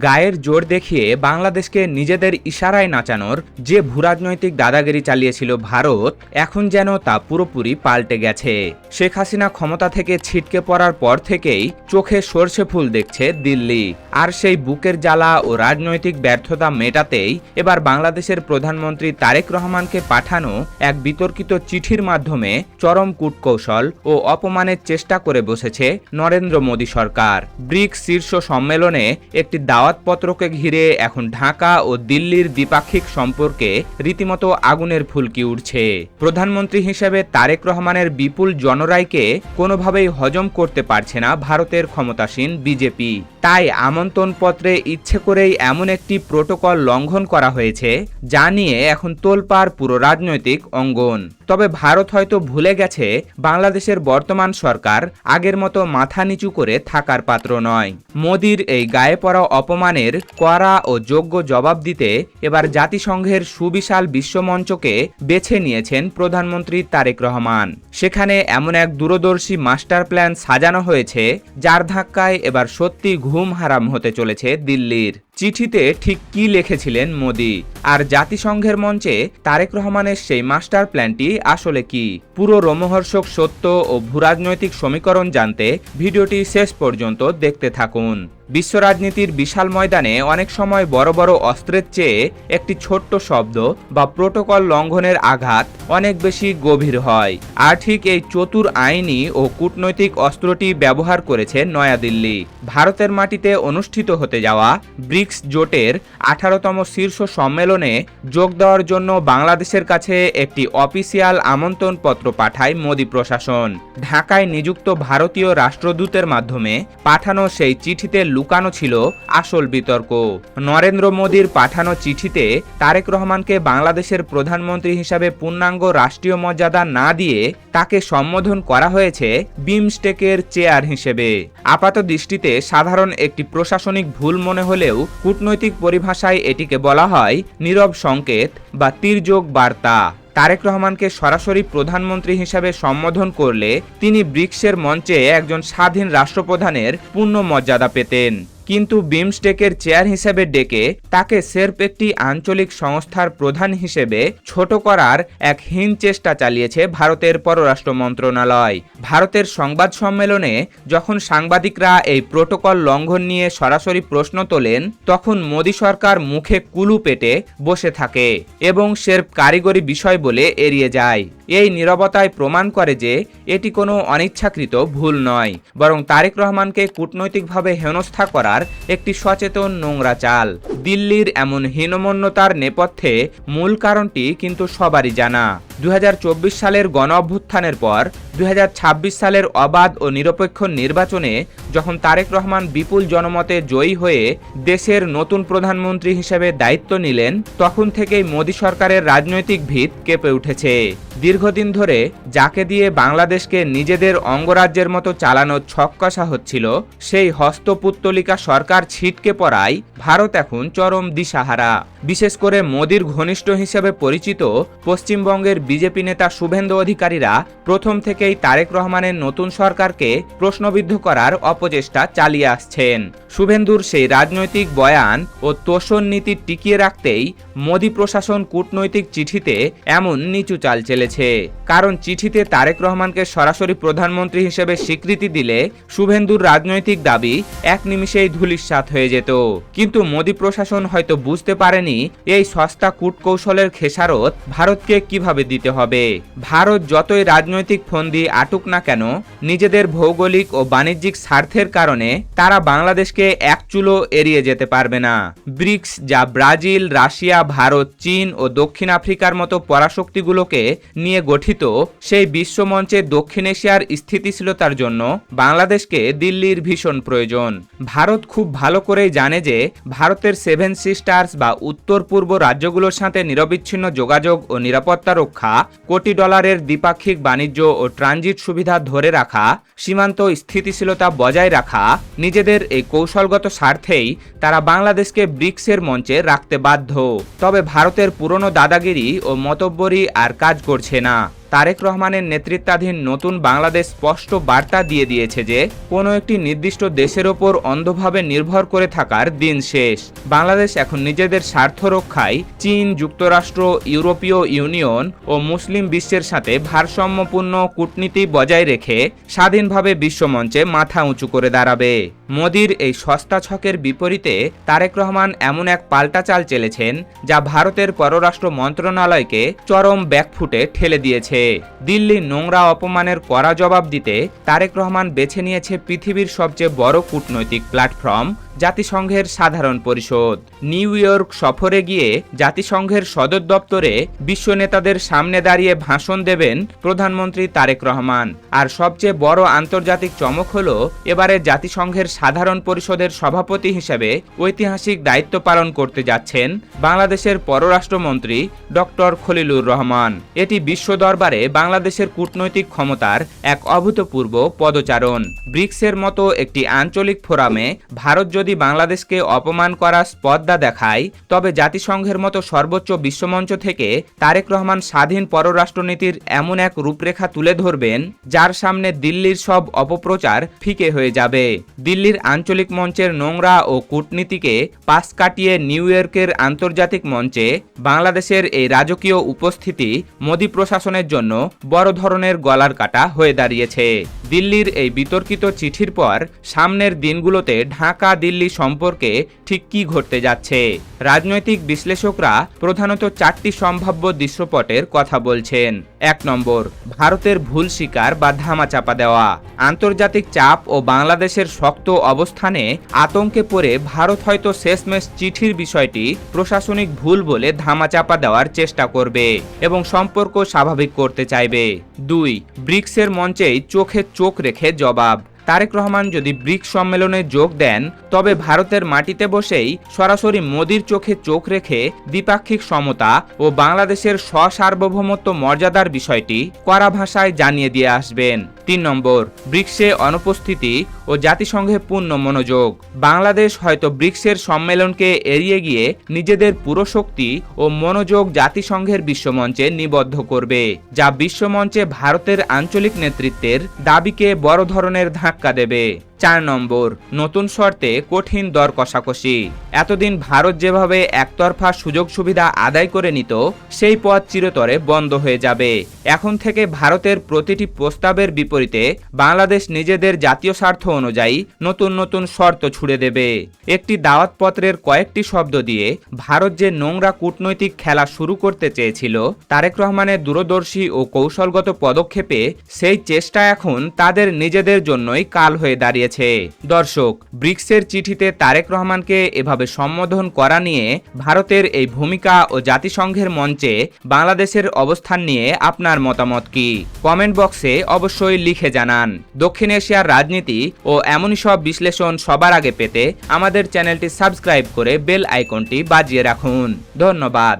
গায়ের জোর দেখিয়ে বাংলাদেশকে নিজেদের ইশারায় নাচানোর যে ভূরাজনৈতিক দাদাগিরি চালিয়েছিল ভারত, এখন যেন তা পুরোপুরি পাল্টে গেছে। শেখ হাসিনা ক্ষমতা থেকে ছিটকে পড়ার পর থেকেই চোখে সর্ষে ফুল দেখছে দিল্লি। আর সেই বুকের জ্বালা ও রাজনৈতিক ব্যর্থতা মেটাতেই এবার বাংলাদেশের প্রধানমন্ত্রী তারেক রহমানকে পাঠানো এক বিতর্কিত চিঠির মাধ্যমে চরম কূটকৌশল ও অপমানের চেষ্টা করে বসেছে নরেন্দ্র মোদী সরকার। ব্রিক্স শীর্ষ সম্মেলনে একটি দাওয়াতপত্রকে ঘিরে এখন ঢাকা ও দিল্লির দ্বিপাক্ষিক সম্পর্কে রীতিমতো আগুনের ফুলকি উঠছে। প্রধানমন্ত্রী হিসেবে তারেক রহমানের বিপুল জনরায়কে কোনোভাবেই হজম করতে পারছে না ভারতের ক্ষমতাসীন বিজেপি। তাই আমন্ত্রণপত্রে ইচ্ছে করেই এমন একটি প্রোটোকল লঙ্ঘন করা হয়েছে, যা নিয়ে এখন তোলপাড় পুরো রাজনৈতিক অঙ্গন। তবে ভারত হয়তো ভুলে গেছে বাংলাদেশের বর্তমান সরকার আগের মতো মাথা নিচু করে থাকার পাত্র নয়। মোদির এই গায়ে পড়া অপমানের কড়া ও যোগ্য জবাব দিতে এবার জাতিসংঘের সুবিশাল বিশ্বমঞ্চকে বেছে নিয়েছেন প্রধানমন্ত্রী তারেক রহমান। সেখানে এমন এক দূরদর্শী মাস্টার প্ল্যান সাজানো হয়েছে, যার ধাক্কায় এবার সত্যি ঘুম হারাম হতে চলেছে দিল্লির। চিঠিতে ঠিক কি লিখেছিলেন মোদি, আর জাতিসংঘের মঞ্চে তারেক রহমানের সেই মাস্টার প্ল্যানটি আসলে কি? পুরো রোমহর্ষক সত্য ও ভূরাজনৈতিক সমীকরণ জানতে ভিডিওটি শেষ পর্যন্ত দেখতে থাকুন। বিশ্ব রাজনীতির বিশাল ময়দানে অনেক সময় বড় বড় অস্ত্রের চেয়ে একটি ছোট্ট শব্দ বা প্রোটোকল লঙ্ঘনের আঘাত অনেক বেশি গভীর হয়। আর ঠিক এই চতুর আইনি ও কূটনৈতিক অস্ত্রটি ব্যবহার করেছে নয়াদিল্লি। ভারতের মাটিতে অনুষ্ঠিত হতে যাওয়া ব্রিক্স জোটের 18তম শীর্ষ সম্মেলনে যোগ দেওয়ার জন্য বাংলাদেশের কাছে একটি অফিসিয়াল আমন্ত্রণপত্র পাঠায় মোদি প্রশাসন। ঢাকায় নিযুক্ত ভারতীয় রাষ্ট্রদূতের মাধ্যমে পাঠানো সেই চিঠিতে লুকানো ছিল আসল বিতর্ক। নরেন্দ্র মোদীর পাঠানো চিঠিতে তারেক রহমানকে বাংলাদেশের প্রধানমন্ত্রী হিসাবে পূর্ণাঙ্গ রাষ্ট্রীয় মর্যাদা না দিয়ে তাকে সম্বোধন করা হয়েছে বিমস্টেকের চেয়ার হিসেবে। আপাত দৃষ্টিতে সাধারণ একটি প্রশাসনিক ভুল মনে হলেও কূটনৈতিক পরিভাষায় এটিকে বলা হয় নীরব সংকেত বা তির্যক বার্তা। তারেক রহমানকে সরাসরি প্রধানমন্ত্রী হিসাবে সম্বোধন করলে তিনি ব্রিক্সের মঞ্চে একজন স্বাধীন রাষ্ট্রপ্রধানের পূর্ণ মর্যাদা পেতেন, কিন্তু বিমস্টেকের চেয়ার হিসেবে ডেকে তাকে সেরফ একটি আঞ্চলিক সংস্থার প্রধান হিসেবে ছোট করার এক হীন চেষ্টা চালিয়েছে ভারতের পররাষ্ট্র মন্ত্রণালয়। ভারতের সংবাদ সম্মেলনে যখন সাংবাদিকরা এই প্রোটোকল লঙ্ঘন নিয়ে সরাসরি প্রশ্ন তোলেন, তখন মোদী সরকার মুখে কুলু পেটে বসে থাকে এবং সেরফ কারিগরি বিষয় বলে এড়িয়ে যায়। এই নীরবতায় প্রমাণ করে যে এটি কোনো অনিচ্ছাকৃত ভুল নয়, বরং তারেক রহমানকে কূটনৈতিকভাবে হেনস্থা করার একটি সচেতন নোংরা চাল। দিল্লির এমন হীনমন্যতার নেপথ্যে মূল কারণটি কিন্তু সবারই জানা। 2024 সালের গণ অভ্যুত্থানের পর 2026 সালের অবাধ ও নিরপেক্ষ নির্বাচনে যখন তারেক রহমান বিপুল জনমতে জয়ী হয়ে দেশের নতুন প্রধানমন্ত্রী হিসেবে দায়িত্ব নিলেন, তখন থেকেই মোদী সরকারের রাজনৈতিক ভিত কেঁপে উঠেছে। দীর্ঘদিন ধরে যাকে দিয়ে বাংলাদেশকে নিজেদের অঙ্গরাজ্যের মতো চালানো ছক কষা হচ্ছিল, সেই হস্তপুত্তলিকা সরকার ছিটকে পড়ায় ভারত এখন চরম দিশাহারা। বিশেষ করে মোদির ঘনিষ্ঠ হিসেবে পরিচিত পশ্চিমবঙ্গের বিজেপি নেতা শুভেন্দু অধিকারীরা প্রথম থেকেই তারেক রহমানের নতুন সরকারকে প্রশ্নবিদ্ধ করার অপচেষ্টা চালিয়ে আসছেন। শুভেন্দুর সেই রাজনৈতিক বয়ান ও তোষণ নীতি টিকিয়ে রাখতেই মোদী প্রশাসন কূটনৈতিক চিঠিতে এমন নিচু চাল চেলেছে। কারণ চিঠিতে তারেক রহমানকে সরাসরি প্রধানমন্ত্রী হিসেবে স্বীকৃতি দিলে শুভেন্দুর রাজনৈতিক দাবি এক নিমিষেই ধূলিসাৎ হয়ে যেত। কিন্তু মোদী প্রশাসন হয়তো বুঝতে পারেনি এই সস্তা কূটকৌশলের খেসারত ভারতকে কিভাবে দিতে হবে। ভারত যতই রাজনৈতিক ফন্দি আটুক না কেন, নিজেদের ভৌগোলিক ও বাণিজ্যিক স্বার্থের কারণে তারা বাংলাদেশকে এক চুলো এড়িয়ে যেতে পারবে না। ব্রিক্স, যা ব্রাজিল, রাশিয়া, ভারত, চীন ও দক্ষিণ আফ্রিকার মতো পরাশক্তিগুলোকে নিয়ে গঠিত, সেই বিশ্বমঞ্চে দক্ষিণ এশিয়ার স্থিতিশীলতার জন্য বাংলাদেশকে দিল্লির ভীষণ প্রয়োজন। ভারত খুব ভালো করেই জানে যে ভারতের সেভেন সিস্টার্স বা উত্তর পূর্ব রাজ্যগুলোর সাথে নিরবিচ্ছিন্ন যোগাযোগ ও নিরাপত্তা রক্ষা, কোটি ডলারের দ্বিপাক্ষিক বাণিজ্য ও ট্রানজিট সুবিধা ধরে রাখা, সীমান্ত স্থিতিশীলতা বজায় রাখা, নিজেদের এই কৌশলগত স্বার্থেই তারা বাংলাদেশকে ব্রিক্সের মঞ্চে রাখতে বাধ্য। তবে ভারতের পুরনো দাদাগিরি ও মতব্বরি আর কাজ করছে না। তারেক রহমানের নেতৃত্বাধীন নতুন বাংলাদেশ স্পষ্ট বার্তা দিয়ে দিয়েছে যে কোনো একটি নির্দিষ্ট দেশের ওপর অন্ধভাবে নির্ভর করে থাকার দিন শেষ। বাংলাদেশ এখন নিজেদের স্বার্থ রক্ষায় চীন, যুক্তরাষ্ট্র, ইউরোপীয় ইউনিয়ন ও মুসলিম বিশ্বের সাথে ভারসাম্যপূর্ণ কূটনীতি বজায় রেখে স্বাধীনভাবে বিশ্বমঞ্চে মাথা উঁচু করে দাঁড়াবে। মোদির এই সস্তা ছকের বিপরীতে তারেক রহমান এমন এক পাল্টা চাল চেলেছেন যা ভারতের পররাষ্ট্র মন্ত্রণালয়কে চরম ব্যাকফুটে ঠেলে দিয়েছে। দিল্লির নোংরা অপমানের কড়া জবাব দিতে তারেক রহমান বেছে নিয়েছে পৃথিবীর সবচেয়ে বড় কূটনৈতিক প্ল্যাটফর্ম জাতিসংঘের সাধারণ পরিষদ। নিউ ইয়র্ক সফরে গিয়ে জাতিসংঘের সদর দপ্তরে বিশ্ব নেতাদের সামনে দাঁড়িয়ে ভাষণ দেবেন প্রধানমন্ত্রী তারেক রহমান। আর সবচেয়ে বড় আন্তর্জাতিক চমক হলো এবারে জাতিসংঘের সাধারণ পরিষদের সভাপতি হিসেবে ঐতিহাসিক দায়িত্ব পালন করতে যাচ্ছেন বাংলাদেশের পররাষ্ট্রমন্ত্রী ডক্টর খলিলুর রহমান। এটি বিশ্ব দরবারে বাংলাদেশের কূটনৈতিক ক্ষমতার এক অভূতপূর্ব পদচারণ। ব্রিক্সের মতো একটি আঞ্চলিক ফোরামে ভারত যদি বাংলাদেশকে অপমান করার স্পর্ধা দেখায়, তবে জাতিসংঘের মতো সর্বোচ্চ বিশ্বমঞ্চ থেকে তারেক রহমান স্বাধীন পররাষ্ট্রনীতির এমন এক রূপরেখা তুলে ধরবেন যার সামনে দিল্লির সব অপপ্রচার ফিকে হয়ে যাবে। দিল্লির আঞ্চলিক মঞ্চের নোংরা ও কূটনীতিকে পাশ কাটিয়ে নিউ ইয়র্কের আন্তর্জাতিক মঞ্চে বাংলাদেশের এই রাজকীয় উপস্থিতি মোদি প্রশাসনের জন্য বড় ধরনের গলার কাটা হয়ে দাঁড়িয়েছে। দিল্লির এই বিতর্কিত চিঠির পর সামনের দিনগুলোতে ঢাকা দিল্লি সম্পর্কে ঠিক কী ঘটতে যাচ্ছে? রাজনৈতিক বিশ্লেষকরা প্রধানত 4টি সম্ভাব্য দৃশ্যপটের কথা বলছেন। 1 নম্বর, ভারতের ভুল স্বীকার বা ধামাচাপা দেওয়া। আন্তর্জাতিক চাপ ও বাংলাদেশের শক্ত অবস্থানে আতঙ্কে পড়ে ভারত হয়তো শেষমেশ চিঠির বিষয়টি প্রশাসনিক ভুল বলে ধামাচাপা দেওয়ার চেষ্টা করবে এবং সম্পর্ক স্বাভাবিক করতে চাইবে। 2, ব্রিক্সের মঞ্চেই চোখে চোখ রেখে জবাব। তারেক রহমান যদি ব্রিক্স সম্মেলনে যোগ দেন, তবে ভারতের মাটিতে বসেই সরাসরি মোদির চোখে চোখ রেখে দ্বিপাক্ষিক সমতা ও বাংলাদেশের স্বসার্বভৌমত্ব মর্যাদার বিষয়টি কড়া ভাষায় জানিয়ে দিয়ে আসবেন। 3 নম্বর, ব্রিক্সে অনুপস্থিতি ও জাতিসংঘে পূর্ণ মনোযোগ। বাংলাদেশ হয়তো ব্রিক্সের সম্মেলনকে এড়িয়ে গিয়ে নিজেদের পুরো শক্তি ও মনোযোগ জাতিসংঘের বিশ্বমঞ্চে নিবদ্ধ করবে, যা বিশ্বমঞ্চে ভারতের আঞ্চলিক নেতৃত্বের দাবিকে বড় ধরনের ধাক্কা দেবে। 4 নম্বর, নতুন শর্তে কঠিন দর কষাকষি। এতদিন ভারত যেভাবে একতরফা সুযোগ সুবিধা আদায় করে নিত, সেই পথ চিরতরে বন্ধ হয়ে যাবে। এখন থেকে ভারতের প্রতিটি প্রস্তাবের বিপরীতে বাংলাদেশ নিজেদের জাতীয় স্বার্থ অনুযায়ী নতুন নতুন শর্ত ছুড়ে দেবে। একটি দাওয়াতপত্রের কয়েকটি শব্দ দিয়ে ভারত যে নোংরা কূটনৈতিক খেলা শুরু করতে চেয়েছিল, তারেক রহমানের দূরদর্শী ও কৌশলগত পদক্ষেপে সেই চেষ্টা এখন তাদের নিজেদের জন্যই কাল হয়ে দাঁড়িয়েছে। দর্শক, ব্রিক্সের চিঠিতে তারেক রহমানকে এভাবে সম্বোধন করা নিয়ে ভারতের এই ভূমিকা ও জাতিসংঘের মঞ্চে বাংলাদেশের অবস্থান নিয়ে আপনার মতামত কি? কমেন্ট বক্সে অবশ্যই লিখে জানান। দক্ষিণ এশিয়ার রাজনীতি ও এমনই সব বিশ্লেষণ সবার আগে পেতে আমাদের চ্যানেলটি সাবস্ক্রাইব করে বেল আইকনটি বাজিয়ে রাখুন। ধন্যবাদ।